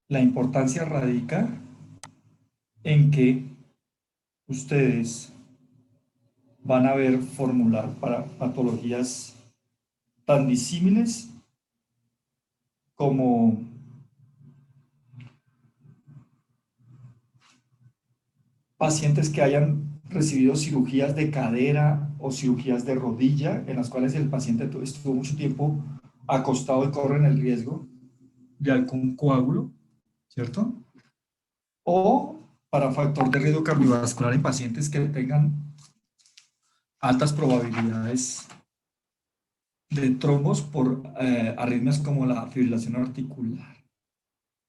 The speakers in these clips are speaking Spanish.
La importancia radica en que ustedes van a ver formular para patologías tan disímiles como pacientes que hayan recibido cirugías de cadera o cirugías de rodilla, en las cuales el paciente estuvo mucho tiempo acostado y corren el riesgo de algún coágulo, ¿cierto? O para factor de riesgo cardiovascular en pacientes que tengan altas probabilidades de trombos por arritmias como la fibrilación articular.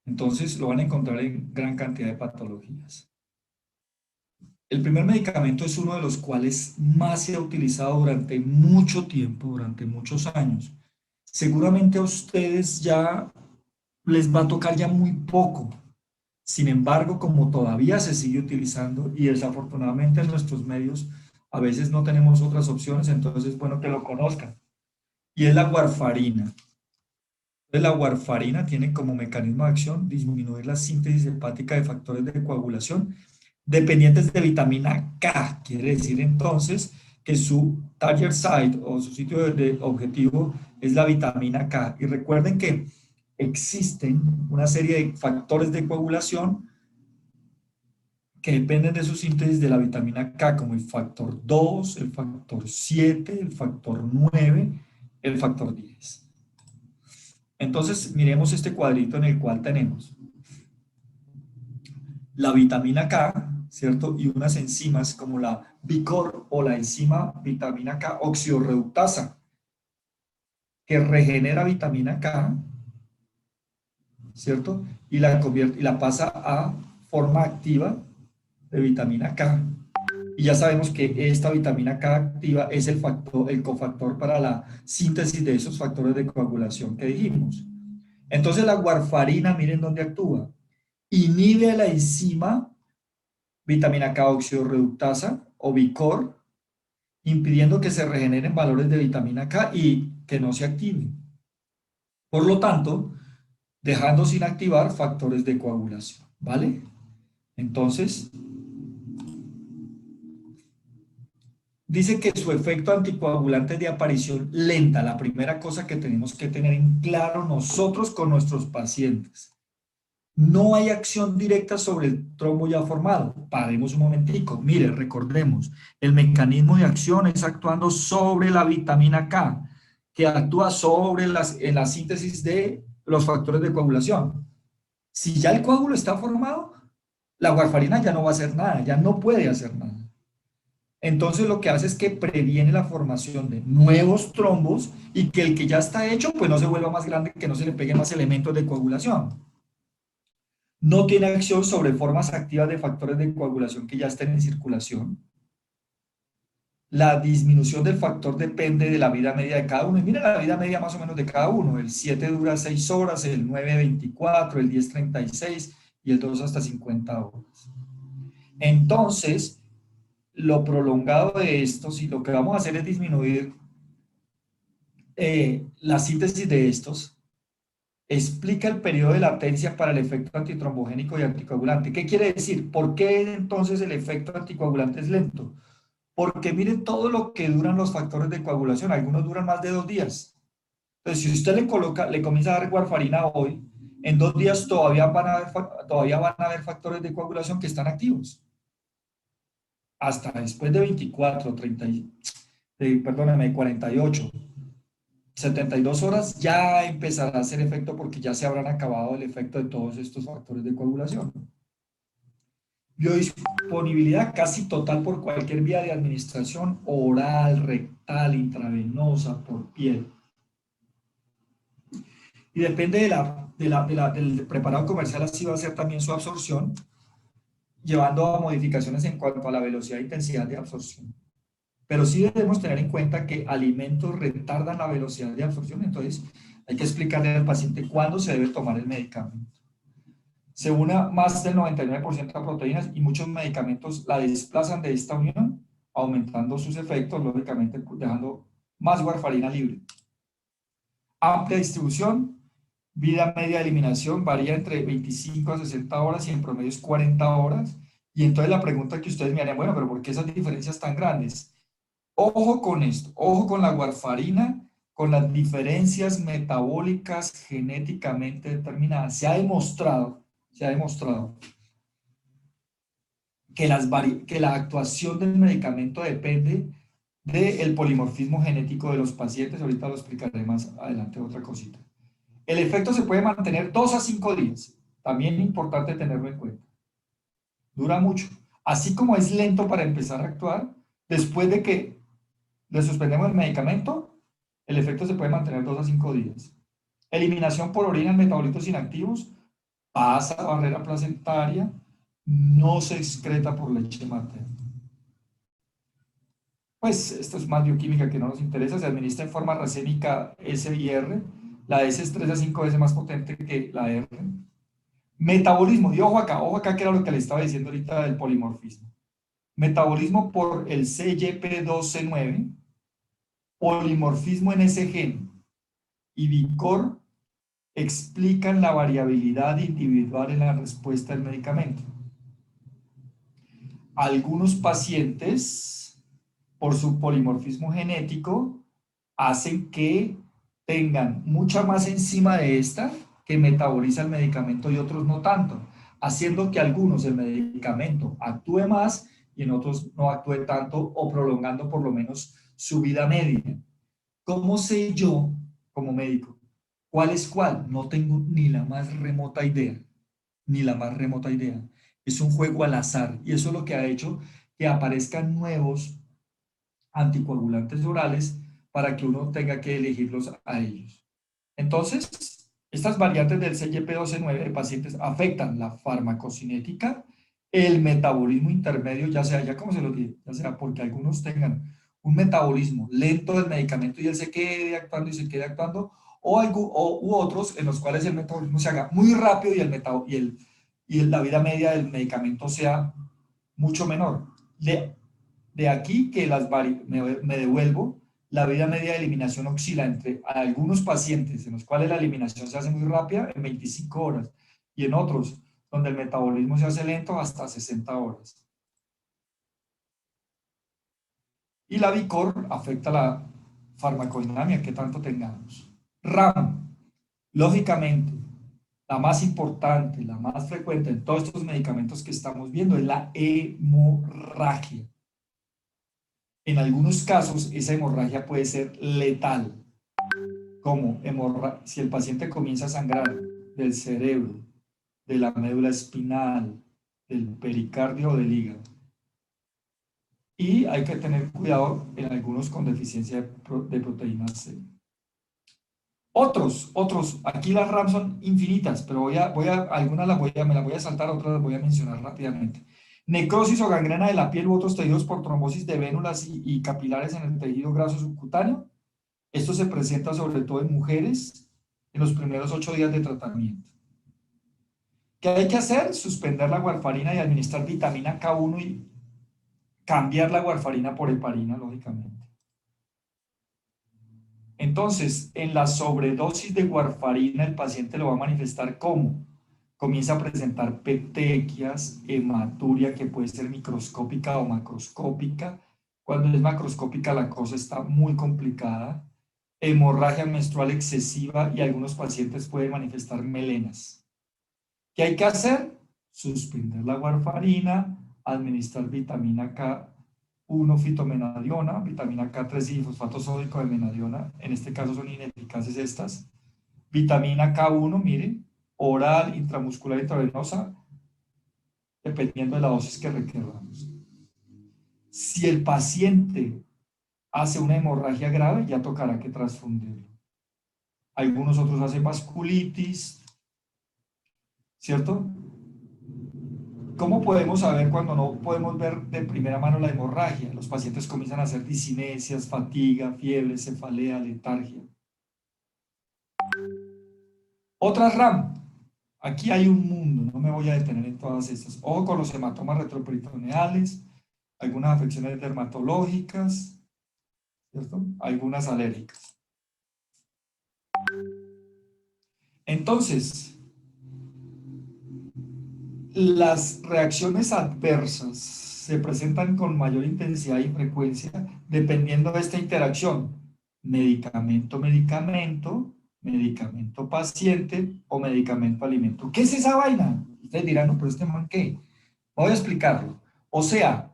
Entonces lo van a encontrar en gran cantidad de patologías. El primer medicamento es uno de los cuales más se ha utilizado durante mucho tiempo, durante muchos años. Seguramente a ustedes ya les va a tocar ya muy poco. Sin embargo, como todavía se sigue utilizando y desafortunadamente en nuestros medios a veces no tenemos otras opciones, entonces es bueno que lo conozcan. Y es la warfarina. La warfarina tiene como mecanismo de acción disminuir la síntesis hepática de factores de coagulación dependientes de vitamina K. Quiere decir entonces que su target site o su sitio de objetivo es la vitamina K. Y recuerden que existen una serie de factores de coagulación que dependen de su síntesis de la vitamina K, como el factor 2, el factor 7, el factor 9, el factor 10. Entonces, miremos este cuadrito en el cual tenemos la vitamina K, ¿cierto? Y unas enzimas como la Bicor o la enzima vitamina K oxidorreductasa, que regenera vitamina K, ¿cierto? Y la convierte y la pasa a forma activa de vitamina K. Y ya sabemos que esta vitamina K activa es el factor, el cofactor para la síntesis de esos factores de coagulación que dijimos. Entonces la warfarina, miren dónde actúa. Inhibe la enzima vitamina K oxidorreductasa o VICOR, impidiendo que se regeneren valores de vitamina K y que no se activen. Por lo tanto, dejando sin activar factores de coagulación, ¿vale? Entonces, dice que su efecto anticoagulante es de aparición lenta, la primera cosa que tenemos que tener en claro nosotros con nuestros pacientes. No hay acción directa sobre el trombo ya formado. Paremos un momentico. Mire, recordemos, el mecanismo de acción es actuando sobre la vitamina K, que actúa sobre en la síntesis de los factores de coagulación. Si ya el coágulo está formado, la warfarina ya no va a hacer nada, ya no puede hacer nada. Entonces lo que hace es que previene la formación de nuevos trombos y que el que ya está hecho, pues no se vuelva más grande, que no se le peguen más elementos de coagulación. No tiene acción sobre formas activas de factores de coagulación que ya estén en circulación. La disminución del factor depende de la vida media de cada uno. Y mira la vida media más o menos de cada uno. El 7 dura 6 horas, el 9 24, el 10 36 y el 2 hasta 50 horas. Entonces, lo prolongado de estos y lo que vamos a hacer es disminuir la síntesis de estos. Explica el periodo de latencia para el efecto antitrombogénico y anticoagulante. ¿Qué quiere decir? ¿Por qué entonces el efecto anticoagulante es lento? Porque miren todo lo que duran los factores de coagulación. Algunos duran más de 2 días. Entonces, si usted le comienza a dar warfarina hoy, en 2 días todavía van a haber factores de coagulación que están activos. Hasta después de 24, 30, perdóname, 48, 72 horas ya empezará a hacer efecto porque ya se habrán acabado el efecto de todos estos factores de coagulación. Biodisponibilidad casi total por cualquier vía de administración, oral, rectal, intravenosa, por piel. Y depende del preparado comercial, así va a ser también su absorción, llevando a modificaciones en cuanto a la velocidad e intensidad de absorción. Pero sí debemos tener en cuenta que alimentos retardan la velocidad de absorción, entonces hay que explicarle al paciente cuándo se debe tomar el medicamento. Se une más del 99% de proteínas y muchos medicamentos la desplazan de esta unión, aumentando sus efectos, lógicamente dejando más warfarina libre. Amplia distribución, Vida media de eliminación varía entre 25 a 60 horas y en promedio es 40 horas. Y entonces la pregunta que ustedes me harían, bueno, pero ¿por qué esas diferencias tan grandes? Ojo con esto, ojo con la warfarina, con las diferencias metabólicas genéticamente determinadas. Se ha demostrado que, que la actuación del medicamento depende del polimorfismo genético de los pacientes. Ahorita lo explicaré más adelante otra cosita. El efecto se puede mantener 2 a 5 días. También es importante tenerlo en cuenta. Dura mucho. Así como es lento para empezar a actuar, después de que le suspendemos el medicamento, el efecto se puede mantener 2 a 5 días. Eliminación por orina en metabolitos inactivos, pasa a barrera placentaria, no se excreta por leche materna. Pues esto es más bioquímica que no nos interesa, se administra en forma racémica S y R, la S es 3 a 5 veces más potente que la R. Metabolismo, y ojo acá que era lo que le estaba diciendo ahorita del polimorfismo. Metabolismo por el CYP2C9, polimorfismo en ese gen y VICOR explican la variabilidad individual en la respuesta al medicamento. Algunos pacientes, por su polimorfismo genético, hacen que tengan mucha más enzima de esta que metaboliza el medicamento y otros no tanto, haciendo que algunos el medicamento actúe más y en otros no actúe tanto o prolongando por lo menos su vida media. ¿Cómo sé yo, como médico, cuál es cuál? No tengo ni la más remota idea, ni la más remota idea. Es un juego al azar y eso es lo que ha hecho que aparezcan nuevos anticoagulantes orales para que uno tenga que elegirlos a ellos. Entonces, estas variantes del CYP12-9 de pacientes afectan la farmacocinética, el metabolismo intermedio, ya sea, ya como se lo dije, ya sea porque algunos tengan un metabolismo lento del medicamento y él se quede actuando y se quede actuando, u otros en los cuales el metabolismo se haga muy rápido y, la vida media del medicamento sea mucho menor. De aquí que me devuelvo, la vida media de eliminación oscila entre algunos pacientes en los cuales la eliminación se hace muy rápida en 25 horas y en otros donde el metabolismo se hace lento hasta 60 horas. Y la VICOR afecta la farmacodinámica que tanto tengamos. RAM, lógicamente, la más importante, la más frecuente en todos estos medicamentos que estamos viendo es la hemorragia. En algunos casos, esa hemorragia puede ser letal, como si el paciente comienza a sangrar del cerebro, de la médula espinal, del pericardio o del hígado. Y hay que tener cuidado en algunos con deficiencia de proteína C. Otros, aquí las RAM son infinitas, pero algunas me las voy a saltar, otras las voy a mencionar rápidamente. Necrosis o gangrena de la piel u otros tejidos por trombosis de vénulas y capilares en el tejido graso subcutáneo. Esto se presenta sobre todo en mujeres en los primeros 8 días de tratamiento. ¿Qué hay que hacer? Suspender la warfarina y administrar vitamina K1 y cambiar la warfarina por heparina, lógicamente. Entonces, en la sobredosis de warfarina, el paciente lo va a manifestar como comienza a presentar petequias, hematuria que puede ser microscópica o macroscópica. Cuando es macroscópica la cosa está muy complicada. Hemorragia menstrual excesiva y algunos pacientes pueden manifestar melenas. ¿Qué hay que hacer? Suspender la warfarina, administrar vitamina K1 fitomenadiona, vitamina K3 y fosfato sódico de menadiona, en este caso son ineficaces estas. Vitamina K1, miren, oral, intramuscular, intravenosa, dependiendo de la dosis que requeramos. Si el paciente hace una hemorragia grave, ya tocará que transfundirlo. Algunos otros hacen vasculitis, ¿cierto? ¿Cómo podemos saber cuando no podemos ver de primera mano la hemorragia? Los pacientes comienzan a hacer disinesias, fatiga, fiebre, cefalea, letargia. Otras RAM. Aquí hay un mundo, no me voy a detener en todas estas. Ojo con los hematomas retroperitoneales, algunas afecciones dermatológicas, ¿cierto? Algunas alérgicas. Entonces, las reacciones adversas se presentan con mayor intensidad y frecuencia dependiendo de esta interacción. Medicamento-medicamento, medicamento-paciente o medicamento-alimento. ¿Qué es esa vaina? Ustedes dirán, no, pero este man, ¿qué? Voy a explicarlo. O sea,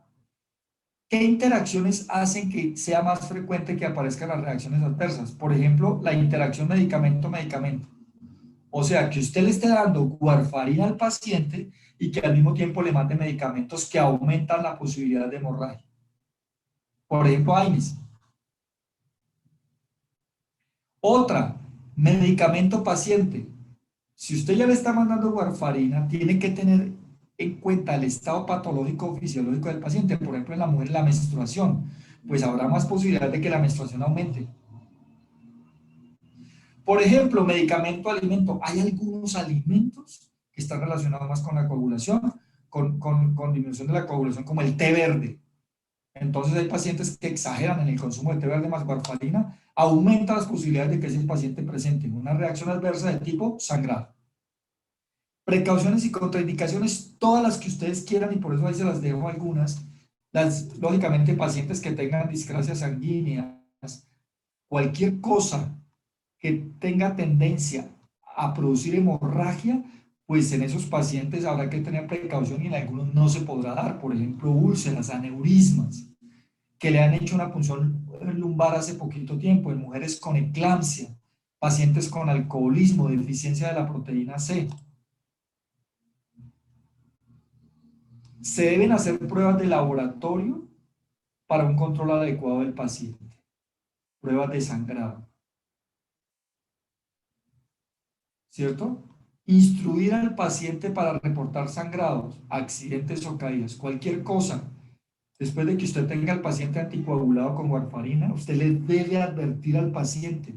¿qué interacciones hacen que sea más frecuente que aparezcan las reacciones adversas? Por ejemplo, la interacción medicamento-medicamento. O sea, que usted le esté dando warfarina al paciente y que al mismo tiempo le mande medicamentos que aumentan la posibilidad de hemorragia. Por ejemplo, AINES. Otra, medicamento paciente. Si usted ya le está mandando warfarina, tiene que tener en cuenta el estado patológico o fisiológico del paciente. Por ejemplo, en la mujer, la menstruación. Pues habrá más posibilidad de que la menstruación aumente. Por ejemplo, medicamento, alimento. Hay algunos alimentos que están relacionados más con la coagulación, con disminución de la coagulación, como el té verde. Entonces hay pacientes que exageran en el consumo de té verde más warfarina, aumenta las posibilidades de que ese paciente presente una reacción adversa de tipo sangrado. Precauciones y contraindicaciones, todas las que ustedes quieran, y por eso ahí se las dejo algunas. Lógicamente, pacientes que tengan discrasias sanguíneas, cualquier cosa que tenga tendencia a producir hemorragia, pues en esos pacientes habrá que tener precaución y en algunos no se podrá dar. Por ejemplo, úlceras, aneurismas, que le han hecho una punción lumbar hace poquito tiempo, en mujeres con eclampsia, pacientes con alcoholismo, deficiencia de la proteína C. Se deben hacer pruebas de laboratorio para un control adecuado del paciente. Pruebas de sangrado. ¿Cierto? Instruir al paciente para reportar sangrados, accidentes o caídas, cualquier cosa. Después de que usted tenga al paciente anticoagulado con warfarina, usted le debe advertir al paciente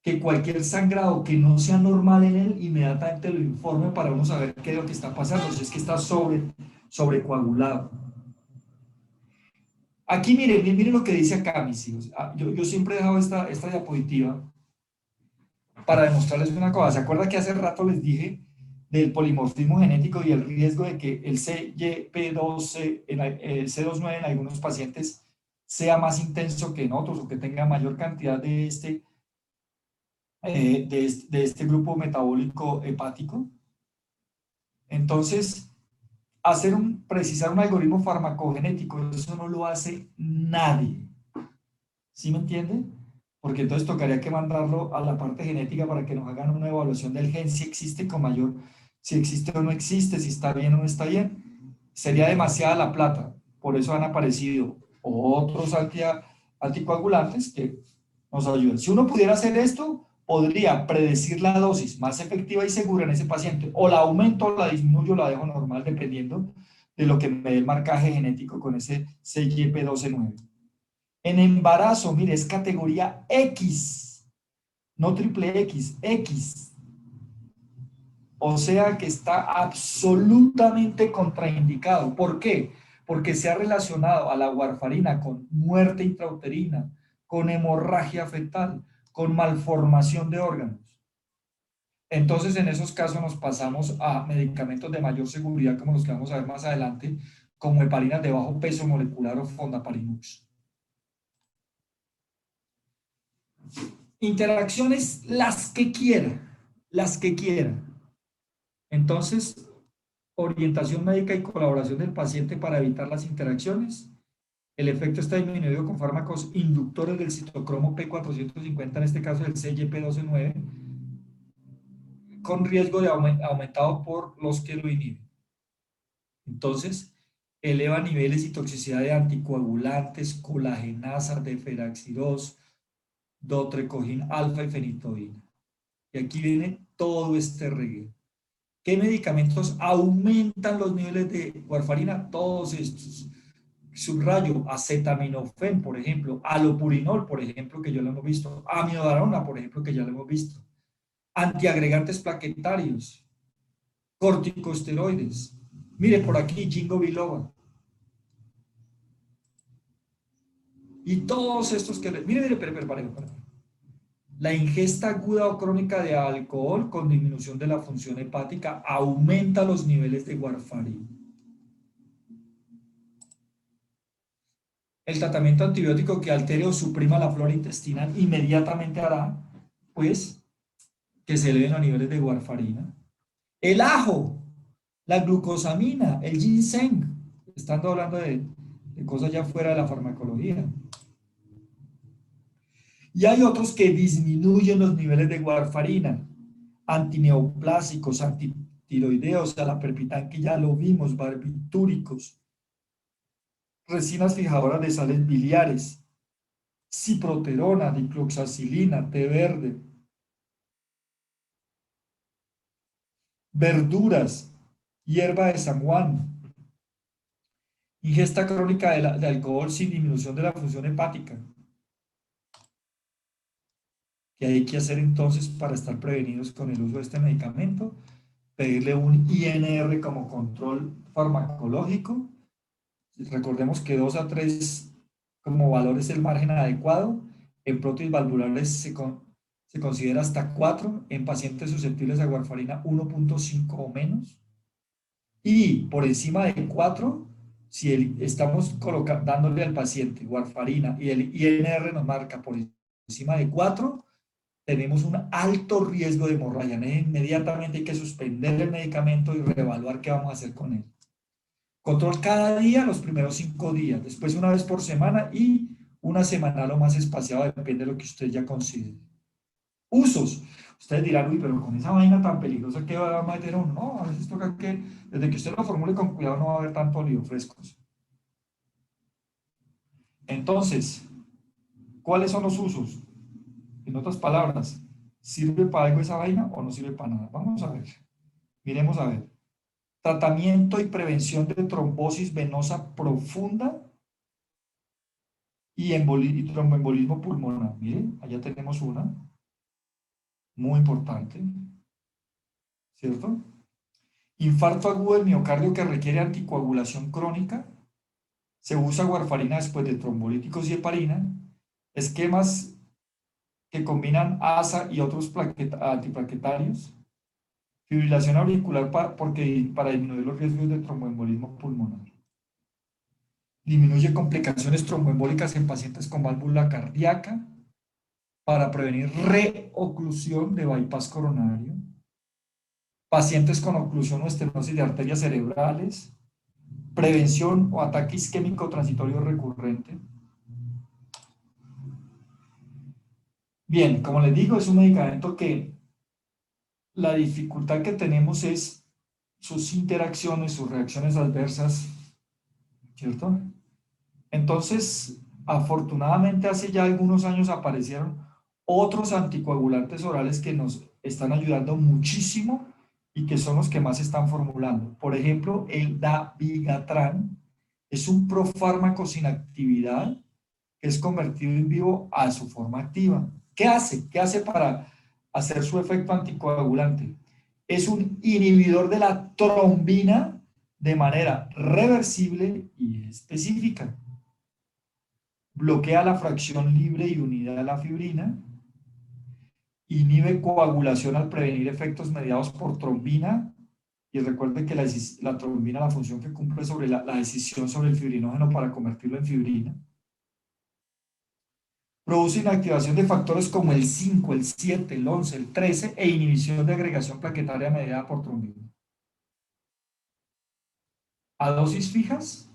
que cualquier sangrado que no sea normal en él, inmediatamente lo informe para uno saber qué es lo que está pasando, si es que está sobrecoagulado. Aquí miren lo que dice acá, mis hijos. Yo siempre he dejado esta diapositiva para demostrarles una cosa. ¿Se acuerdan que hace rato les dije del polimorfismo genético y el riesgo de que el CYP12, el C29 en algunos pacientes sea más intenso que en otros o que tenga mayor cantidad de este grupo metabólico hepático? Entonces, precisar un algoritmo farmacogenético, eso no lo hace nadie. ¿Sí me entienden? Porque entonces tocaría que mandarlo a la parte genética para que nos hagan una evaluación del gen, si existe con mayor, si existe o no existe, si está bien o no está bien. Sería demasiada la plata. Por eso han aparecido otros anticoagulantes que nos ayudan. Si uno pudiera hacer esto, podría predecir la dosis más efectiva y segura en ese paciente. O la aumento o la disminuyo, la dejo normal, dependiendo de lo que me dé el marcaje genético con ese CYP129. En embarazo, mire, es categoría X, no triple X, X. O sea que está absolutamente contraindicado. ¿Por qué? Porque se ha relacionado a la warfarina con muerte intrauterina, con hemorragia fetal, con malformación de órganos. Entonces, en esos casos nos pasamos a medicamentos de mayor seguridad, como los que vamos a ver más adelante, como heparinas de bajo peso molecular o fondaparinux. Interacciones las que quiera, las que quiera. Entonces, orientación médica y colaboración del paciente para evitar las interacciones. El efecto está disminuido con fármacos inductores del citocromo P450, en este caso el CYP129, con riesgo de aumentado por los que lo inhiben. Entonces, eleva niveles y toxicidad de anticoagulantes, colagenasa, deferaxidós, dotrecogin alfa y fenitoína. Y aquí viene todo este reguero. ¿Qué medicamentos aumentan los niveles de warfarina? Todos estos. Subrayo, acetaminofén, por ejemplo, alopurinol, por ejemplo, que ya lo hemos visto, amiodarona, por ejemplo, que ya lo hemos visto, antiagregantes plaquetarios, corticosteroides. Mire por aquí, ginkgo biloba. Y todos estos que... Mire, pare. La ingesta aguda o crónica de alcohol con disminución de la función hepática aumenta los niveles de warfarina. El tratamiento antibiótico que altere o suprima la flora intestinal inmediatamente hará, pues, que se eleven los niveles de warfarina. El ajo, la glucosamina, el ginseng, estando hablando de cosas ya fuera de la farmacología. Y hay otros que disminuyen los niveles de warfarina, antineoplásicos, antitiroideos, alaperpitán, que ya lo vimos, barbitúricos, resinas fijadoras de sales biliares, ciproterona, dicloxacilina, té verde, verduras, hierba de San Juan, ingesta crónica de alcohol sin disminución de la función hepática. ¿Qué hay que hacer entonces para estar prevenidos con el uso de este medicamento? Pedirle un INR como control farmacológico. Recordemos que 2 a 3 como valor es el margen adecuado. En prótesis valvulares se considera hasta 4, en pacientes susceptibles a warfarina 1.5 o menos. Y por encima de 4, si estamos dándole al paciente warfarina y el INR nos marca por encima de 4, tenemos un alto riesgo de hemorragia. Inmediatamente hay que suspender el medicamento y reevaluar qué vamos a hacer con él. Control cada día los primeros 5 días, después una vez por semana y una semanal o más espaciado, depende de lo que usted ya considere. Usos. Ustedes dirán, uy, pero con esa vaina tan peligrosa, ¿qué va a meter uno? No, a veces toca que, desde que usted lo formule con cuidado, no va a haber tanto lío frescos. Entonces, ¿cuáles son los usos? En otras palabras, ¿sirve para algo esa vaina o no sirve para nada? Vamos a ver. Miremos a ver. Tratamiento y prevención de trombosis venosa profunda y tromboembolismo pulmonar. Miren, allá tenemos una. Muy importante. ¿Cierto? Infarto agudo del miocardio que requiere anticoagulación crónica. Se usa warfarina después de trombolíticos y heparina. Esquemas que combinan ASA y otros antiplaquetarios. Fibrilación auricular para disminuir los riesgos de tromboembolismo pulmonar. Disminuye complicaciones tromboembólicas en pacientes con válvula cardíaca para prevenir reoclusión de bypass coronario. Pacientes con oclusión o estenosis de arterias cerebrales. Prevención o ataque isquémico transitorio recurrente. Bien, como les digo, es un medicamento que la dificultad que tenemos es sus interacciones, sus reacciones adversas, ¿cierto? Entonces, afortunadamente hace ya algunos años aparecieron otros anticoagulantes orales que nos están ayudando muchísimo y que son los que más se están formulando. Por ejemplo, el dabigatran es un profármaco sin actividad que es convertido en vivo a su forma activa. ¿Qué hace? ¿Qué hace para hacer su efecto anticoagulante? Es un inhibidor de la trombina de manera reversible y específica. Bloquea la fracción libre y unida de la fibrina, inhibe coagulación al prevenir efectos mediados por trombina, y recuerden que la trombina, la función que cumple sobre la decisión sobre el fibrinógeno para convertirlo en fibrina. Produce inactivación de factores como el 5, el 7, el 11, el 13 e inhibición de agregación plaquetaria mediada por trombina. A dosis fijas,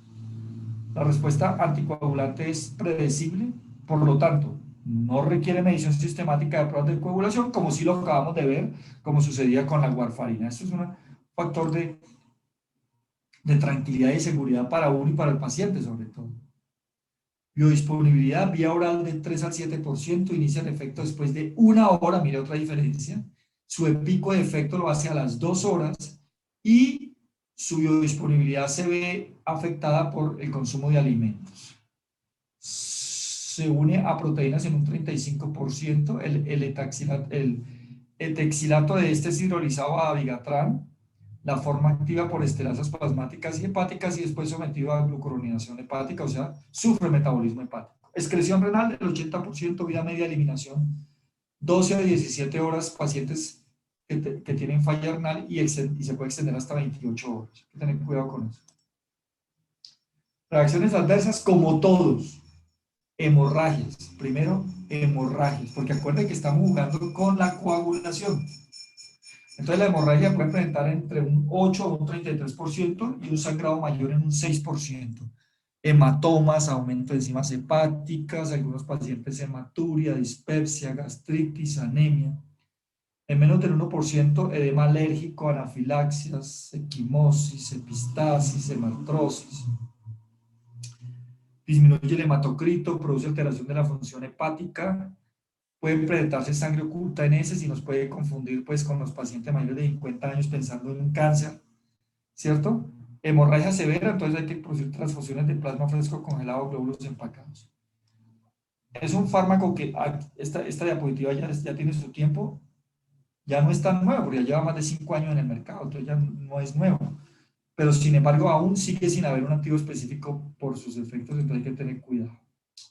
la respuesta anticoagulante es predecible, por lo tanto, no requiere medición sistemática de pruebas de coagulación, como si lo acabamos de ver, como sucedía con la warfarina. Esto es un factor de tranquilidad y seguridad para uno y para el paciente, sobre todo. Biodisponibilidad, vía oral de 3 al 7%, inicia el efecto después de 1 hora, mire otra diferencia. Su pico de efecto lo hace a las 2 horas y su biodisponibilidad se ve afectada por el consumo de alimentos. Se une a proteínas en un 35%, el etaxilato de este es hidrolizado a dabigatran, la forma activa por estelasas plasmáticas y hepáticas y después sometido a glucuronidación hepática, o sea, sufre metabolismo hepático. Excreción renal del 80%, vida media eliminación 12 a 17 horas pacientes que tienen falla renal y se puede extender hasta 28 horas. Hay que tener cuidado con eso. Reacciones adversas, como todos. Hemorragias. Primero, hemorragias, porque acuérdense que estamos jugando con la coagulación. Entonces la hemorragia puede presentar entre un 8 o un 33% y un sangrado mayor en un 6%. Hematomas, aumento de enzimas hepáticas, algunos pacientes hematuria, dispepsia, gastritis, anemia. En menos del 1%, edema alérgico, anafilaxias, equimosis, epistasis, hemartrosis. Disminuye el hematocrito, produce alteración de la función hepática, puede presentarse sangre oculta en heces y nos puede confundir pues con los pacientes mayores de 50 años pensando en un cáncer, ¿cierto? Hemorragia severa, entonces hay que producir transfusiones de plasma fresco congelado, glóbulos empacados. Es un fármaco que esta diapositiva ya tiene su tiempo, ya no es tan nuevo, porque ya lleva más de 5 años en el mercado, entonces ya no es nuevo. Pero sin embargo, aún sigue sin haber un activo específico por sus efectos, entonces hay que tener cuidado.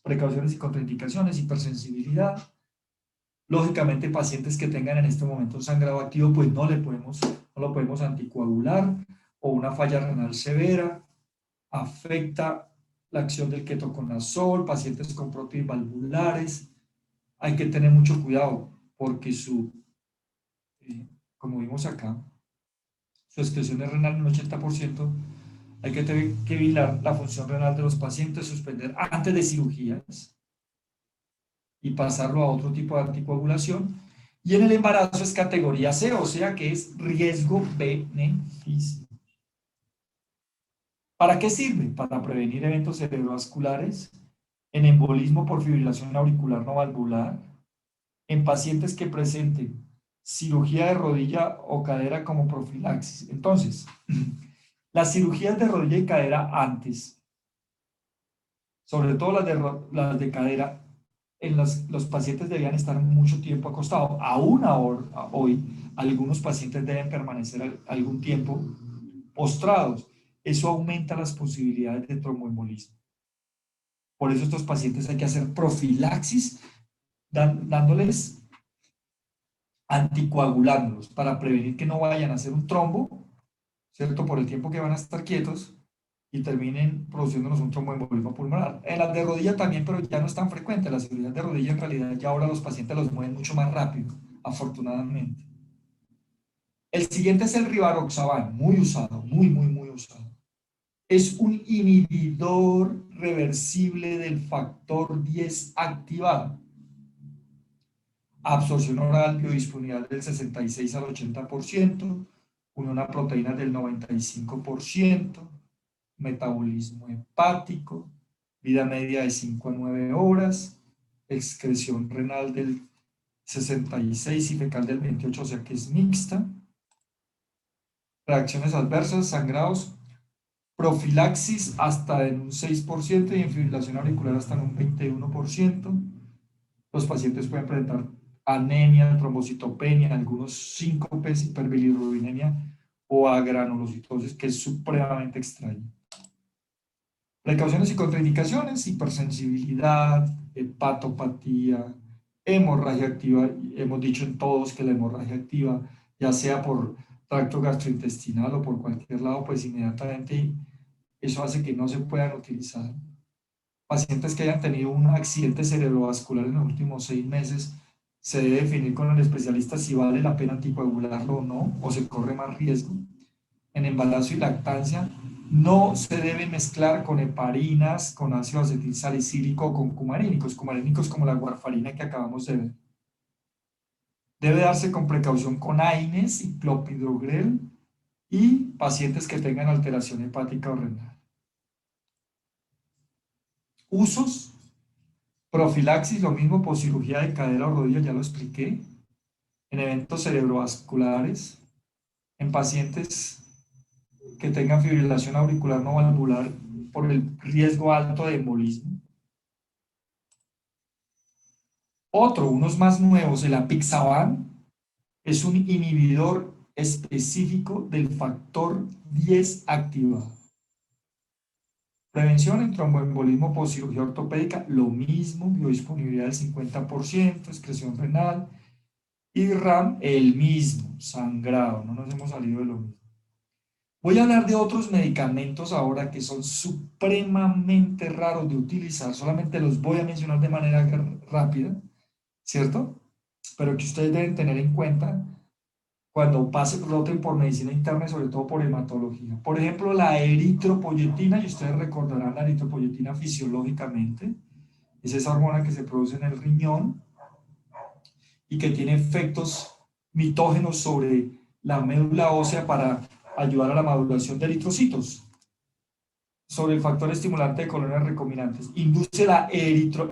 Precauciones y contraindicaciones, hipersensibilidad. Lógicamente, pacientes que tengan en este momento un sangrado activo, pues no lo podemos anticoagular, o una falla renal severa, afecta la acción del ketoconazol, pacientes con prótesis valvulares. Hay que tener mucho cuidado porque como vimos acá, su excreción es renal en un 80%. Hay que tener que vigilar la función renal de los pacientes, suspender antes de cirugías y pasarlo a otro tipo de anticoagulación. Y en el embarazo es categoría C, o sea que es riesgo-beneficio. ¿Para qué sirve? Para prevenir eventos cerebrovasculares, en embolismo por fibrilación auricular no valvular, en pacientes que presenten cirugía de rodilla o cadera como profilaxis. Entonces, las cirugías de rodilla y cadera antes, sobre todo las de cadera, los pacientes debían estar mucho tiempo acostados. Aún hoy, algunos pacientes deben permanecer algún tiempo postrados. Eso aumenta las posibilidades de tromboembolismo. Por eso estos pacientes hay que hacer profilaxis dándoles anticoagulándolos para prevenir que no vayan a hacer un trombo, ¿cierto? Por el tiempo que van a estar quietos y terminen produciéndonos un tromboembolismo pulmonar. En las de rodilla también, pero ya no es tan frecuente. Las cirugías de rodilla en realidad ya ahora los pacientes los mueven mucho más rápido, afortunadamente. El siguiente es el rivaroxaban, muy usado, muy usado. Es un inhibidor reversible del factor 10 activado. Absorción oral biodisponible del 66 al 80%, unión a proteínas del 95%, metabolismo hepático, vida media de 5 a 9 horas, excreción renal del 66 y fecal del 28, o sea que es mixta, reacciones adversas, sangrados, profilaxis hasta en un 6% y en fibrilación auricular hasta en un 21%. Los pacientes pueden presentar anemia, trombocitopenia, algunos síncopes, hiperbilirrubinemia o agranulocitosis, que es supremamente extraño. Precauciones y contraindicaciones: hipersensibilidad, hepatopatía, hemorragia activa. Hemos dicho en todos que la hemorragia activa, ya sea por tracto gastrointestinal o por cualquier lado, pues inmediatamente eso hace que no se puedan utilizar. Pacientes que hayan tenido un accidente cerebrovascular en los últimos 6 meses, se debe definir con el especialista si vale la pena anticoagularlo o no, o se corre más riesgo. En embarazo y lactancia, no se debe mezclar con heparinas, con ácido acetil salicílico o con cumarínicos como la warfarina que acabamos de ver. Debe darse con precaución con AINES y clopidogrel y pacientes que tengan alteración hepática o renal. Usos: profilaxis, lo mismo por cirugía de cadera o rodilla, ya lo expliqué. En eventos cerebrovasculares, en pacientes que tengan fibrilación auricular no valvular por el riesgo alto de embolismo. Unos más nuevos, el apixaban, es un inhibidor específico del factor 10 activado. Prevención en tromboembolismo por cirugía ortopédica, lo mismo, biodisponibilidad del 50%, excreción renal, Y RAM, el mismo, sangrado, no nos hemos salido de lo mismo. Voy a hablar de otros medicamentos ahora que son supremamente raros de utilizar, solamente los voy a mencionar de manera rápida, ¿cierto? Pero que ustedes deben tener en cuenta cuando roten por medicina interna y sobre todo por hematología. Por ejemplo, la eritropoyetina, y ustedes recordarán la eritropoyetina fisiológicamente, es esa hormona que se produce en el riñón y que tiene efectos mitógenos sobre la médula ósea para ayudar a la maduración de eritrocitos, sobre el factor estimulante de colonias recombinantes. Induce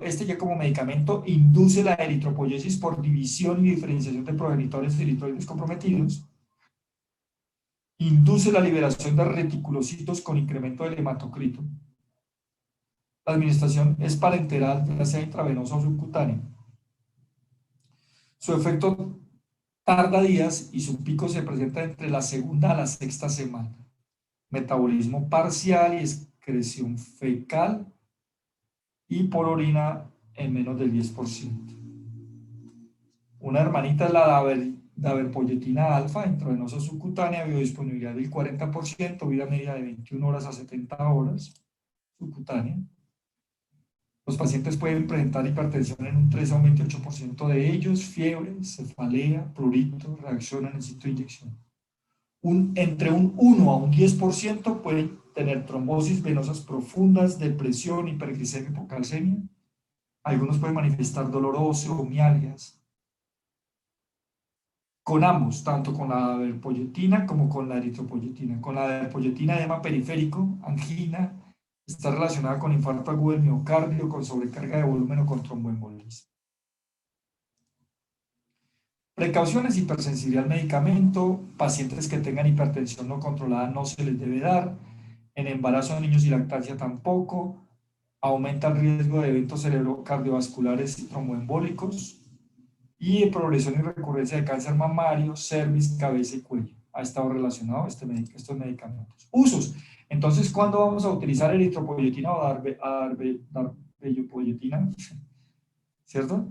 este ya como medicamento, induce la eritropoyesis por división y diferenciación de progenitores eritroides comprometidos, induce la liberación de reticulocitos con incremento del hematocrito. La administración es parenteral, ya sea intravenosa o subcutánea. Su efecto tarda días y su pico se presenta entre la segunda a la sexta semana. Metabolismo parcial y excreción fecal y por orina en menos del 10%. Una hermanita es la daverpoyetina alfa, intravenosa subcutánea, biodisponibilidad del 40%, vida media de 21 horas a 70 horas, subcutánea. Los pacientes pueden presentar hipertensión en un 3 a un 28% de ellos, fiebre, cefalea, prurito, reacción en el sitio de inyección. Entre un 1 a un 10% pueden tener trombosis venosas profundas, depresión, hiperglicemia, hipocalcemia. Algunos pueden manifestar dolor óseo, mialgias. Con ambos, tanto con la daverpoyetina como con la eritropoyetina. Con la daverpoyetina, edema periférico, angina, está relacionada con infarto agudo del miocardio, con sobrecarga de volumen o con tromboembolismo. Precauciones: hipersensibilidad al medicamento, pacientes que tengan hipertensión no controlada no se les debe dar, en embarazo de niños y lactancia tampoco, aumenta el riesgo de eventos cerebrocardiovasculares y tromboembólicos, y progresión y recurrencia de cáncer mamario, cervix, cabeza y cuello. Ha estado relacionado estos medicamentos. Usos. Entonces, ¿cuándo vamos a utilizar eritropoyetina o darbepoyetina? ¿Cierto?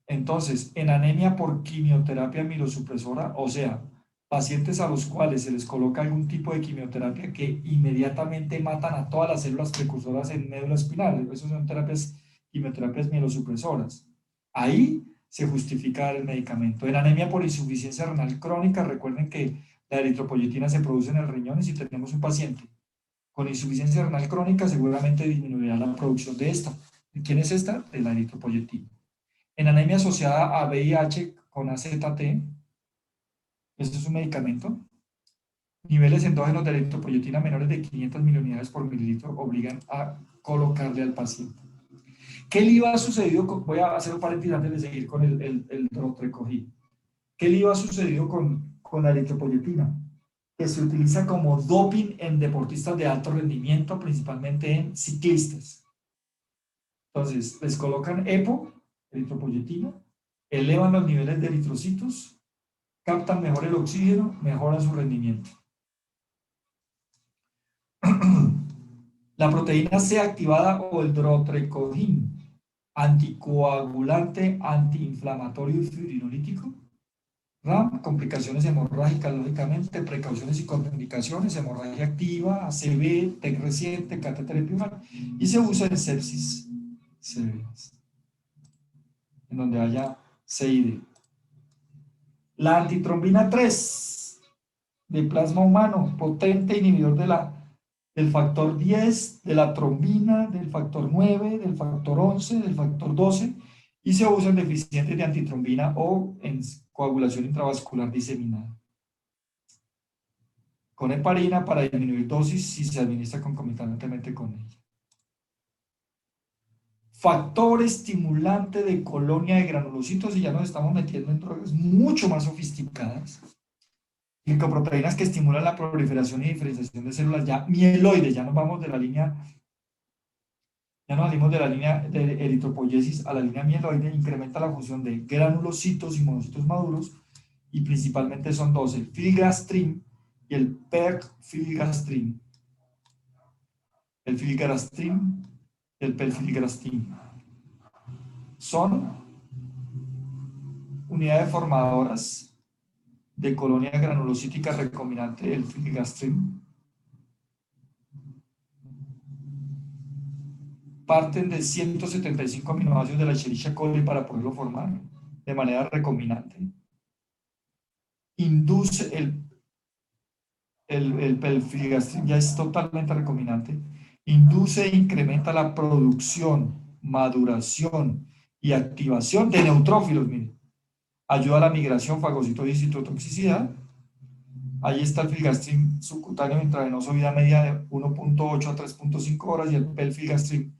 Entonces, en anemia por quimioterapia mirosupresora, o sea, pacientes a los cuales se les coloca algún tipo de quimioterapia que inmediatamente matan a todas las células precursoras en médula espinal. Esas son quimioterapias mirosupresoras. Ahí se justifica el medicamento. En anemia por insuficiencia renal crónica, recuerden que la eritropoyetina se produce en el riñón y si tenemos un paciente con insuficiencia renal crónica, seguramente disminuirá la producción de esta. ¿De quién es esta? De la eritropoyetina. En anemia asociada a VIH con AZT, este es un medicamento. Niveles endógenos de eritropoyetina menores de 500 miliunidades por mililitro obligan a colocarle al paciente. ¿Qué le iba a sucedido? Voy a hacer un paréntesis antes de seguir con el drotrecogid. ¿Qué le iba a sucedido con la eritropoyetina? Que se utiliza como doping en deportistas de alto rendimiento, principalmente en ciclistas. Entonces, les colocan EPO, eritropoyetina, elevan los niveles de eritrocitos, captan mejor el oxígeno, mejoran su rendimiento. La proteína C activada o el drotrecogin, anticoagulante, antiinflamatorio y fibrinolítico. RAM, complicaciones hemorrágicas, lógicamente, precauciones y contraindicaciones, hemorragia activa, ACV, TEC reciente, catéter epidural, y se usa en sepsis severas, en donde haya CID. La antitrombina 3 de plasma humano, potente inhibidor del factor 10, de la trombina, del factor 9, del factor 11, del factor 12, y se usa en deficientes de antitrombina o en coagulación intravascular diseminada. Con heparina para disminuir dosis si se administra concomitantemente con ella. Factor estimulante de colonia de granulocitos, y ya nos estamos metiendo en drogas mucho más sofisticadas. Glicoproteínas que estimulan la proliferación y diferenciación de células ya mieloides, ya nos vamos de la línea, ya nos salimos de la línea de eritropoyesis a la línea mieloide, incrementa la función de granulocitos y monocitos maduros, y principalmente son dos, el filgrastim y el perfilgrastim. El filgrastim y el perfilgrastim son unidades formadoras de colonia granulocítica recombinante del filgastrin parten de 175 aminoácidos de la Escherichia coli para poderlo formar de manera recombinante. Induce el filgastrin ya es totalmente recombinante, induce e incrementa la producción, maduración y activación de neutrófilos, miren. Ayuda a la migración, fagocitosis y citotoxicidad. Ahí está el filgastrin subcutáneo intravenoso, vida media de 1.8 a 3.5 horas, y el pelfilgastrin,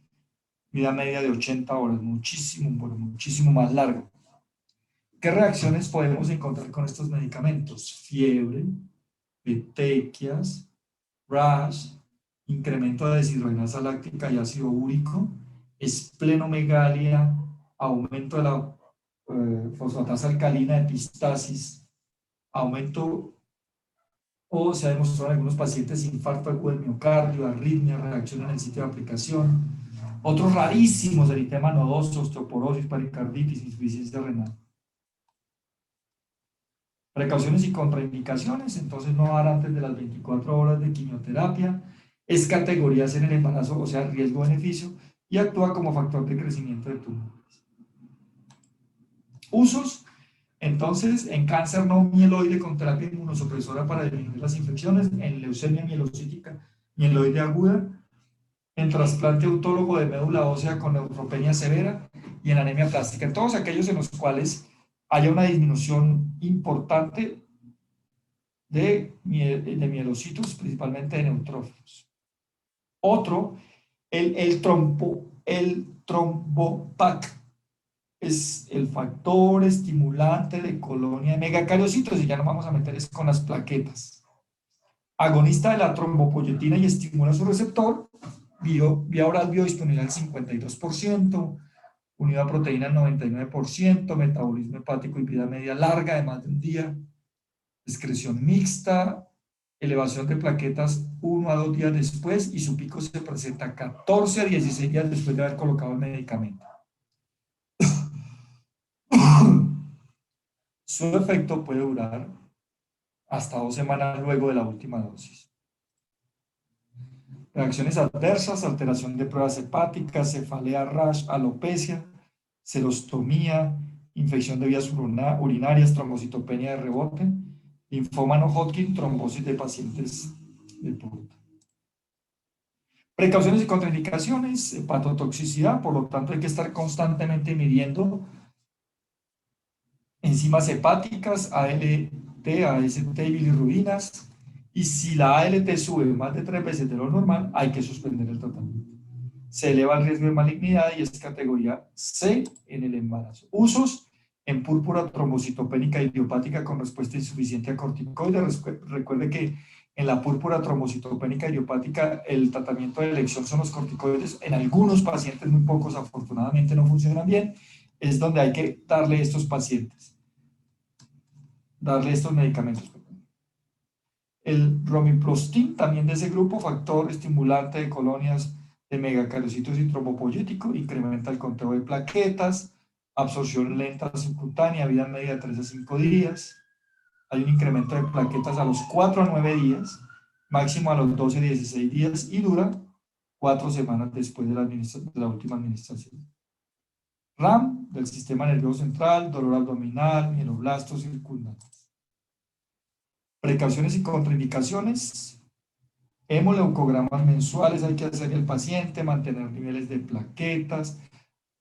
vida media de 80 horas, muchísimo, muchísimo más largo. ¿Qué reacciones podemos encontrar con estos medicamentos? Fiebre, petequias, rash, incremento de deshidrogenasa láctica y ácido úrico, esplenomegalia, aumento de la fosfatasa alcalina, epistasis, aumento, o se ha demostrado en algunos pacientes, infarto agudo del miocardio, arritmia, reacción en el sitio de aplicación. Otros rarísimos, eritema nodoso, osteoporosis, pericarditis, insuficiencia renal. Precauciones y contraindicaciones, entonces no dar antes de las 24 horas de quimioterapia, es categoría C en el embarazo, o sea, riesgo-beneficio, y actúa como factor de crecimiento de tumores. Usos, entonces, en cáncer no mieloide con terapia inmunosupresora para disminuir las infecciones, en leucemia mielocítica mieloide aguda, en trasplante autólogo de médula ósea con neutropenia severa y en anemia plástica, en todos aquellos en los cuales haya una disminución importante de mielocitos, principalmente de neutrófilos. Otro, el trombopac, es el factor estimulante de colonia de megacariocitos, y ya nos vamos a meter con las plaquetas. Agonista de la trombopoyetina y estimula su receptor, vía oral biodisponible al 52%, unidad proteína al 99%, metabolismo hepático y vida media larga de más de un día, excreción mixta, elevación de plaquetas 1 a 2 días después, y su pico se presenta 14 a 16 días después de haber colocado el medicamento. Su efecto puede durar hasta 2 semanas luego de la última dosis. Reacciones adversas, alteración de pruebas hepáticas, cefalea, rash, alopecia, serostomía, infección de vías urinarias, trombocitopenia de rebote, linfoma no Hodgkin, trombosis de pacientes de punta. Precauciones y contraindicaciones, hepatotoxicidad, por lo tanto hay que estar constantemente midiendo enzimas hepáticas, ALT, AST y bilirrubinas, y si la ALT sube más de 3 veces de lo normal, hay que suspender el tratamiento. Se eleva el riesgo de malignidad y es categoría C en el embarazo. Usos en púrpura trombocitopénica idiopática con respuesta insuficiente a corticoides. Recuerde que en la púrpura trombocitopénica idiopática el tratamiento de elección son los corticoides. En algunos pacientes, muy pocos afortunadamente, no funcionan bien. Es donde hay que darle estos pacientes, darle estos medicamentos. El romiplostin, también de ese grupo, factor estimulante de colonias de megacariocitos y trombopoyético, incrementa el conteo de plaquetas, absorción lenta subcutánea, vida media de 3 a 5 días. Hay un incremento de plaquetas a los 4 a 9 días, máximo a los 12 a 16 días, y dura 4 semanas después de la última administración. RAM, del sistema nervioso central, dolor abdominal, mieloblastos circundantes. Precauciones y contraindicaciones. Hemoleucogramas mensuales hay que hacer el paciente, mantener niveles de plaquetas,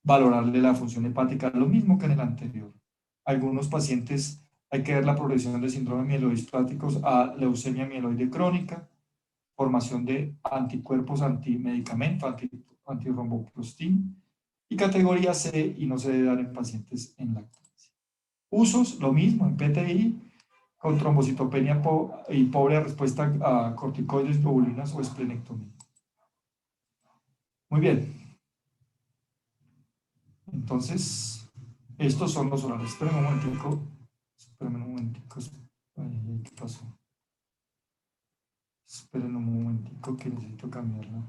valorarle la función hepática, lo mismo que en el anterior. Algunos pacientes hay que ver la progresión de síndrome mielodyspláticos a leucemia mieloide crónica, formación de anticuerpos antimedicamento, antirromboplostin, y categoría C, y no se debe dar en pacientes en lactancia. Usos, lo mismo, en PTI, con trombocitopenia y pobre respuesta a corticoides, globulinas o esplenectomía. Muy bien. Entonces, estos son los horarios. Esperen un momentico. Esperen un momentico. Ay, ¿qué pasó? Esperen un momentico que necesito cambiarlo.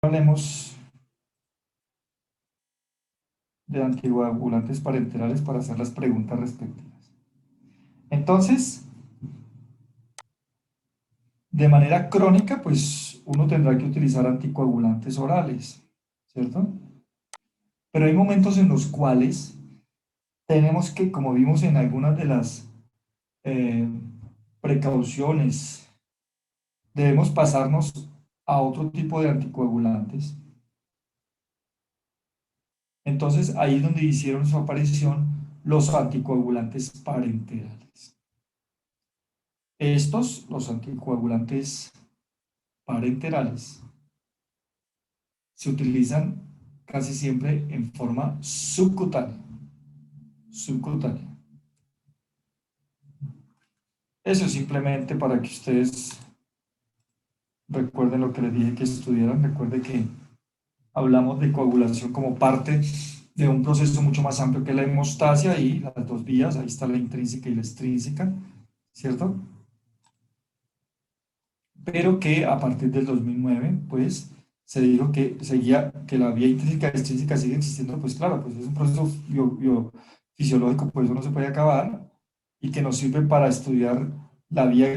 hablemos de anticoagulantes parenterales para hacer las preguntas respectivas. Entonces, de manera crónica, pues uno tendrá que utilizar anticoagulantes orales, ¿cierto? Pero hay momentos en los cuales tenemos que, como vimos en algunas de las eh, precauciones, debemos pasarnos a otro tipo de anticoagulantes. Entonces, ahí es donde hicieron su aparición los anticoagulantes parenterales. Estos, los anticoagulantes parenterales, se utilizan casi siempre en forma subcutánea. Subcutánea. Eso es simplemente para que ustedes recuerden lo que les dije que estudiaran. Recuerden que hablamos de coagulación como parte de un proceso mucho más amplio que la hemostasia y las dos vías, ahí está la intrínseca y la extrínseca, ¿cierto? Pero que a partir del 2009, pues, se dijo que seguía, que la vía intrínseca y extrínseca sigue existiendo, pues claro, pues es un proceso fisiológico, pues eso no se puede acabar, y que nos sirve para estudiar la vía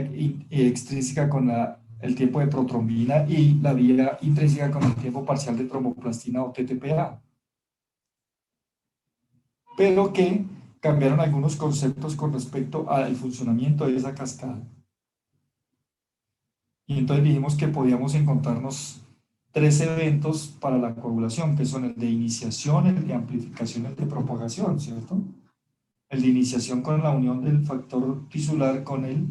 extrínseca con el tiempo de protrombina y la vía intrínseca con el tiempo parcial de tromboplastina o TTPA. Pero que cambiaron algunos conceptos con respecto al funcionamiento de esa cascada. Y entonces dijimos que podíamos encontrarnos tres eventos para la coagulación, que son el de iniciación, el de amplificación y el de propagación, ¿cierto? El de iniciación con la unión del factor tisular con el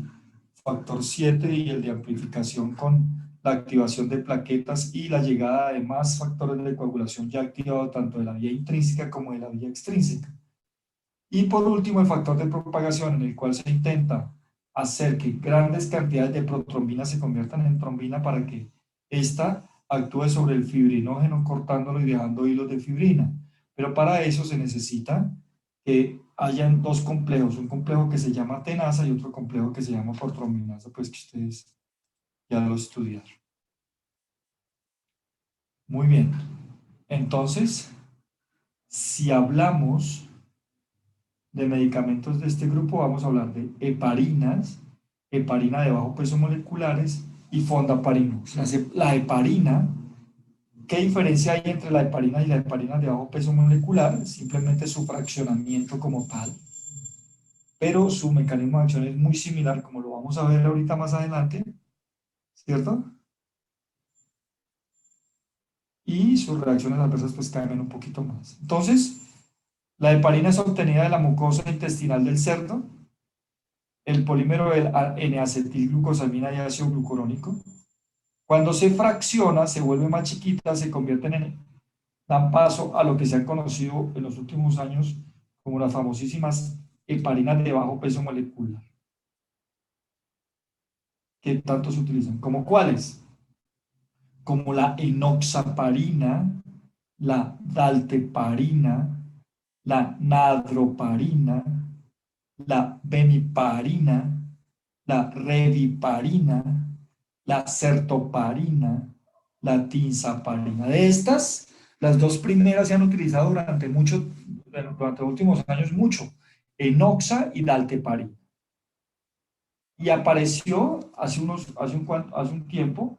factor 7 y el de amplificación con la activación de plaquetas y la llegada de más factores de coagulación ya activados tanto de la vía intrínseca como de la vía extrínseca. Y por último, el factor de propagación en el cual se intenta hacer que grandes cantidades de protrombina se conviertan en trombina para que ésta actúe sobre el fibrinógeno cortándolo y dejando hilos de fibrina. Pero para eso se necesita que hayan dos complejos, un complejo que se llama tenasa y otro complejo que se llama protrombinasa, pues que ustedes ya lo estudiaron. Muy bien. Entonces, si hablamos de medicamentos de este grupo, vamos a hablar de heparinas, heparina de bajo peso moleculares y fondaparinux. La heparina, ¿qué diferencia hay entre la heparina y la heparina de bajo peso molecular? Simplemente su fraccionamiento como tal, pero su mecanismo de acción es muy similar, como lo vamos a ver ahorita más adelante, ¿cierto? Y sus reacciones adversas pues cambian un poquito más. Entonces, la heparina es obtenida de la mucosa intestinal del cerdo, el polímero del N-acetilglucosamina y ácido glucurónico. Cuando se fracciona, se vuelve más chiquita, se convierten dan paso a lo que se han conocido en los últimos años como las famosísimas heparinas de bajo peso molecular. ¿Qué tanto se utilizan? ¿Como cuáles? Como la enoxaparina, la dalteparina, la nadroparina, la bemiparina, la reviparina, la certoparina, la tinzaparina. De estas, las dos primeras se han utilizado durante los últimos años mucho, enoxa y dalteparina. Y apareció hace un tiempo,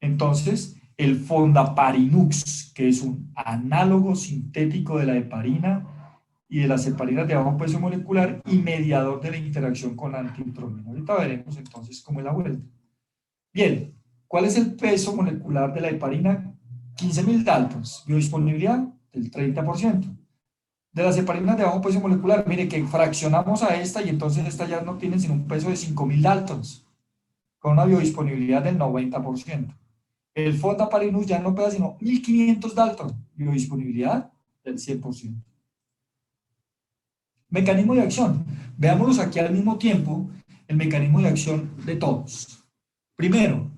entonces, el fondaparinux, que es un análogo sintético de la heparina y de las heparinas de bajo peso molecular y mediador de la interacción con la antitrombina. Ahorita veremos entonces cómo es la vuelta. Bien, ¿cuál es el peso molecular de la heparina? 15.000 daltons. Biodisponibilidad del 30%. De las heparinas de bajo peso molecular, mire que fraccionamos a esta y entonces esta ya no tiene sino un peso de 5.000 daltons, con una biodisponibilidad del 90%. El fondaparinux ya no pesa sino 1.500 daltons, biodisponibilidad del 100%. Mecanismo de acción. Veámoslos aquí al mismo tiempo, el mecanismo de acción de todos. Primero,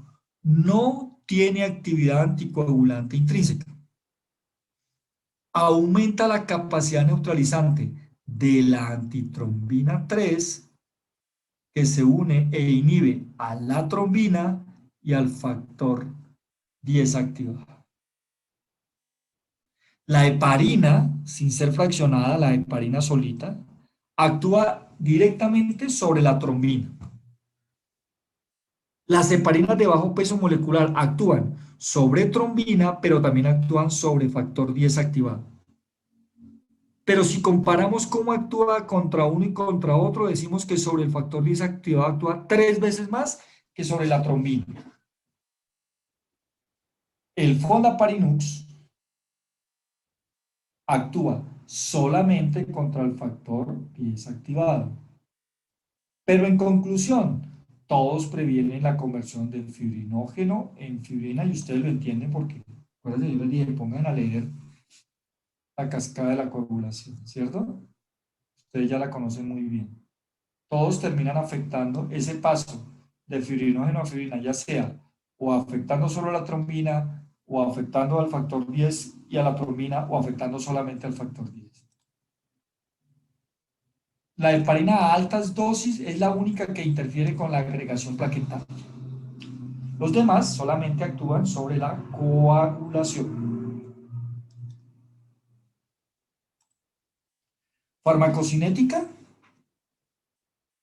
no tiene actividad anticoagulante intrínseca. Aumenta la capacidad neutralizante de la antitrombina 3, que se une e inhibe a la trombina y al factor activada. La heparina, sin ser fraccionada, la heparina solita, actúa directamente sobre la trombina. Las heparinas de bajo peso molecular actúan sobre trombina, pero también actúan sobre factor 10 activado. Pero si comparamos cómo actúa contra uno y contra otro, decimos que sobre el factor 10 activado actúa 3 veces más que sobre la trombina. El fondaparinux actúa solamente contra el factor 10 activado. Pero en conclusión, todos previenen la conversión del fibrinógeno en fibrina y ustedes lo entienden porque, acuérdense, yo les dije, pongan a leer la cascada de la coagulación, ¿cierto? Ustedes ya la conocen muy bien. Todos terminan afectando ese paso de fibrinógeno a fibrina, ya sea o afectando solo a la trombina, o afectando al factor 10 y a la trombina, o afectando solamente al factor 10. La heparina a altas dosis es la única que interfiere con la agregación plaquetaria. Los demás solamente actúan sobre la coagulación. Farmacocinética.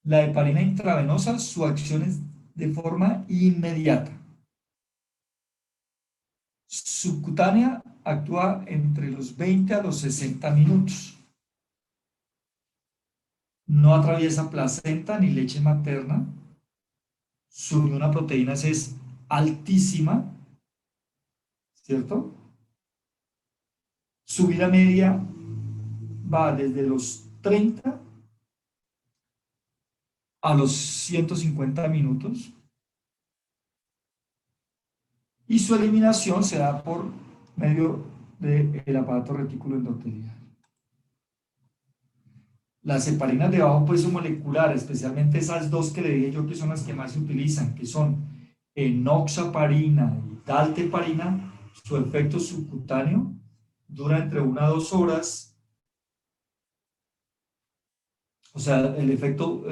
La heparina intravenosa, su acción es de forma inmediata. Subcutánea actúa entre los 20 a los 60 minutos. No atraviesa placenta ni leche materna. Su una proteína es altísima, ¿cierto? Su vida media va desde los 30 a los 150 minutos. Y su eliminación se da por medio del aparato retículo endotelial. Las heparinas de bajo peso molecular, especialmente esas dos que le dije yo que son las que más se utilizan, que son enoxaparina y dalteparina, su efecto subcutáneo dura entre 1 a 2 horas. O sea, el efecto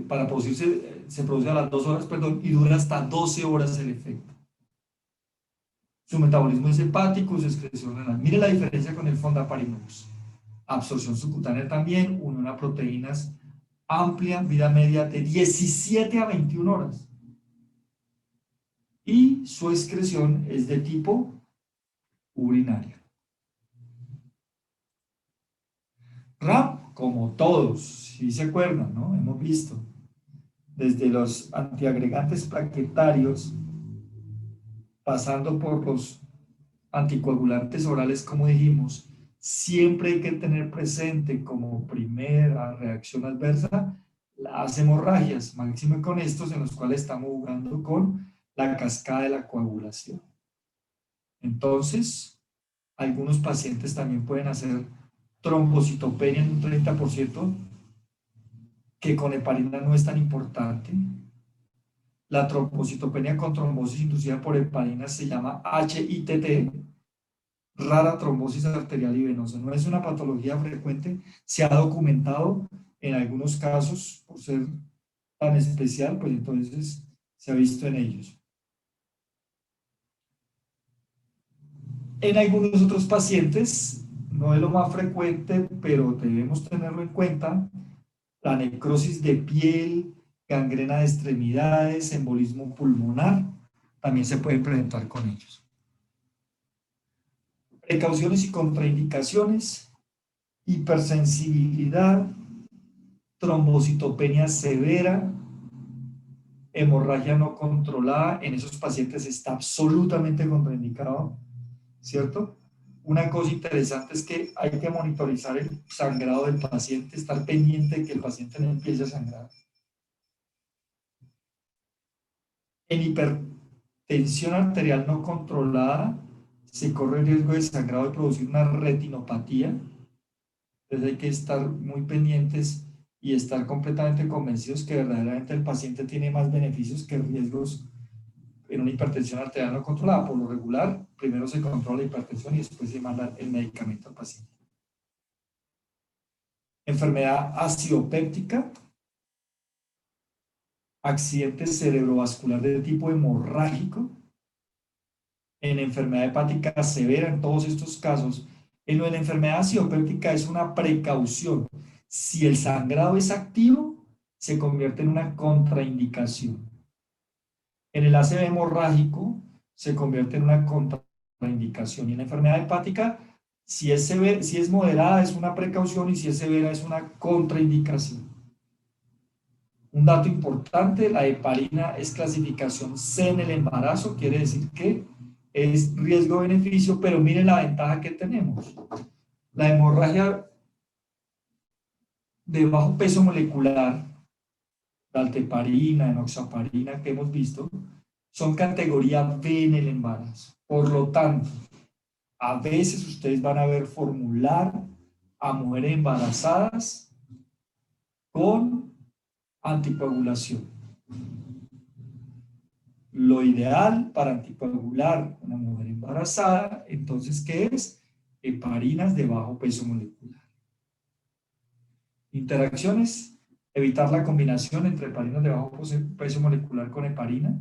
para producirse se produce a las 2 horas, perdón, y dura hasta 12 horas el efecto. Su metabolismo es hepático, su excreción renal. Mire la diferencia con el fondaparinux. Absorción subcutánea también, unión a proteínas amplia, vida media de 17 a 21 horas. Y su excreción es de tipo urinario. RAM, como todos, si se acuerdan, ¿no? Hemos visto, desde los antiagregantes plaquetarios, pasando por los anticoagulantes orales, como dijimos, siempre hay que tener presente como primera reacción adversa las hemorragias, máximo con estos en los cuales estamos jugando con la cascada de la coagulación. Entonces, algunos pacientes también pueden hacer trombocitopenia en un 30%, que con heparina no es tan importante. La trombocitopenia con trombosis inducida por heparina se llama HITT, rara trombosis arterial y venosa. No es una patología frecuente, se ha documentado en algunos casos por ser tan especial, pues entonces se ha visto en ellos. En algunos otros pacientes, no es lo más frecuente, pero debemos tenerlo en cuenta, la necrosis de piel, gangrena de extremidades, embolismo pulmonar, también se puede presentar con ellos. Precauciones y contraindicaciones: hipersensibilidad, trombocitopenia severa, hemorragia no controlada. En esos pacientes está absolutamente contraindicado, ¿cierto? Una cosa interesante es que hay que monitorizar el sangrado del paciente, estar pendiente de que el paciente no empiece a sangrar. En hipertensión arterial no controlada se corre el riesgo de sangrado y producir una retinopatía. Entonces hay que estar muy pendientes y estar completamente convencidos que verdaderamente el paciente tiene más beneficios que riesgos en una hipertensión arterial no controlada. Por lo regular, primero se controla la hipertensión y después se manda el medicamento al paciente. Enfermedad ácido-péptica, accidente cerebrovascular de tipo hemorrágico, en enfermedad hepática severa en todos estos casos. En lo de la enfermedad ácido péptica es una precaución. Si el sangrado es activo, se convierte en una contraindicación. En el ACV hemorrágico se convierte en una contraindicación. Y en la enfermedad hepática, si es moderada, es una precaución, y si es severa, es una contraindicación. Un dato importante, la heparina es clasificación C en el embarazo, quiere decir que es riesgo-beneficio, pero miren la ventaja que tenemos. La hemorragia de bajo peso molecular, dalteparina, enoxaparina que hemos visto, son categoría B en el embarazo. Por lo tanto, a veces ustedes van a ver formular a mujeres embarazadas con anticoagulación. Lo ideal para anticoagular una mujer embarazada, entonces, ¿qué es? Heparinas de bajo peso molecular. Interacciones, evitar la combinación entre heparinas de bajo peso molecular con heparina.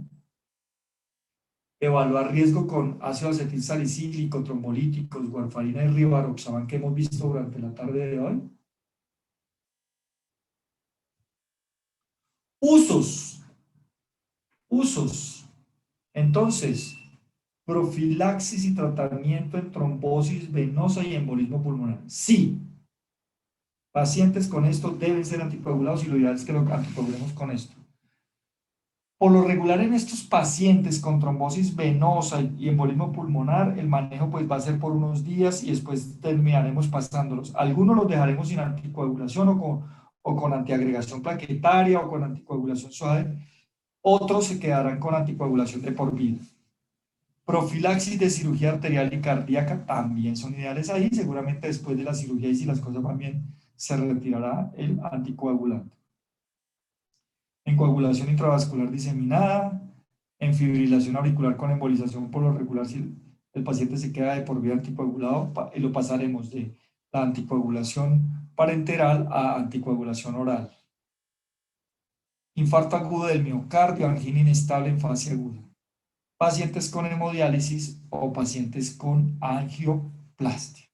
Evaluar riesgo con ácido acetil salicílico, trombolíticos, warfarina y rivaroxaban que hemos visto durante la tarde de hoy. Usos. Entonces, profilaxis y tratamiento en trombosis venosa y embolismo pulmonar. Sí, pacientes con esto deben ser anticoagulados y lo ideal es que lo anticoagulemos con esto. Por lo regular en estos pacientes con trombosis venosa y embolismo pulmonar, el manejo pues va a ser por unos días y después terminaremos pasándolos. Algunos los dejaremos sin anticoagulación o con antiagregación plaquetaria o con anticoagulación suave. Otros se quedarán con anticoagulación de por vida. Profilaxis de cirugía arterial y cardíaca también son ideales ahí. Seguramente después de la cirugía y si las cosas van bien, se retirará el anticoagulante. En coagulación intravascular diseminada, en fibrilación auricular con embolización, por lo regular, si el paciente se queda de por vida anticoagulado, lo pasaremos de la anticoagulación parenteral a anticoagulación oral. Infarto agudo del miocardio, angina inestable en fase aguda. Pacientes con hemodiálisis o pacientes con angioplastia.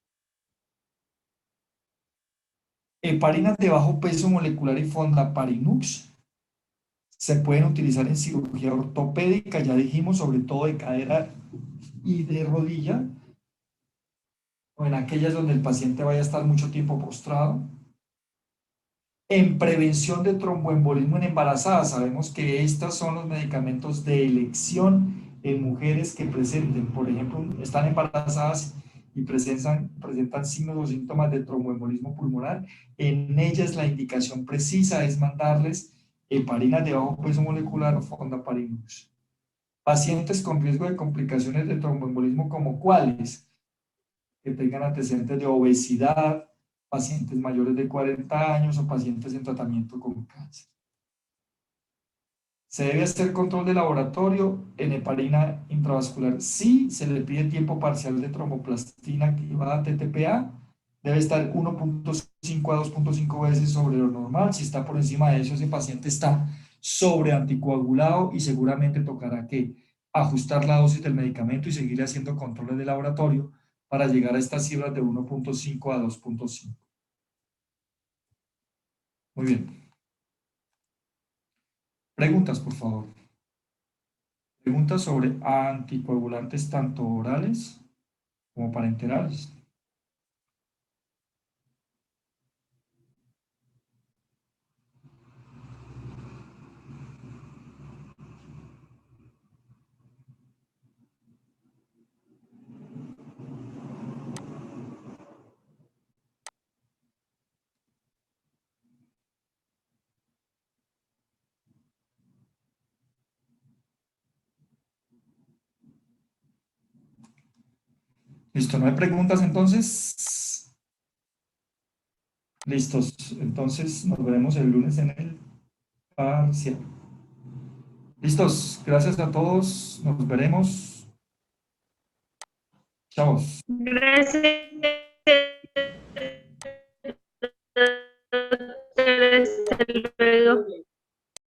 Heparinas de bajo peso molecular y fondaparinux se pueden utilizar en cirugía ortopédica, ya dijimos, sobre todo de cadera y de rodilla, o en aquellas donde el paciente vaya a estar mucho tiempo postrado. En prevención de tromboembolismo en embarazadas, sabemos que estos son los medicamentos de elección en mujeres que presenten, por ejemplo, están embarazadas y presentan signos o síntomas de tromboembolismo pulmonar. En ellas la indicación precisa es mandarles heparinas de bajo peso molecular o fondaparinux. Pacientes con riesgo de complicaciones de tromboembolismo, como cuáles, que tengan antecedentes de obesidad, pacientes mayores de 40 años o pacientes en tratamiento con cáncer. ¿Se debe hacer control de laboratorio en heparina intravascular? Sí, se le pide tiempo parcial de tromboplastina activada TTPA. Debe estar 1.5 a 2.5 veces sobre lo normal. Si está por encima de eso, ese paciente está sobre anticoagulado y seguramente tocará que ajustar la dosis del medicamento y seguir haciendo controles de laboratorio para llegar a estas cifras de 1.5 a 2.5. Muy bien. Preguntas, por favor. Preguntas sobre anticoagulantes tanto orales como parenterales. Listo, ¿no hay preguntas entonces? Listos, entonces nos veremos el lunes en el parcial. Listos, gracias a todos, nos veremos. Chao. Gracias.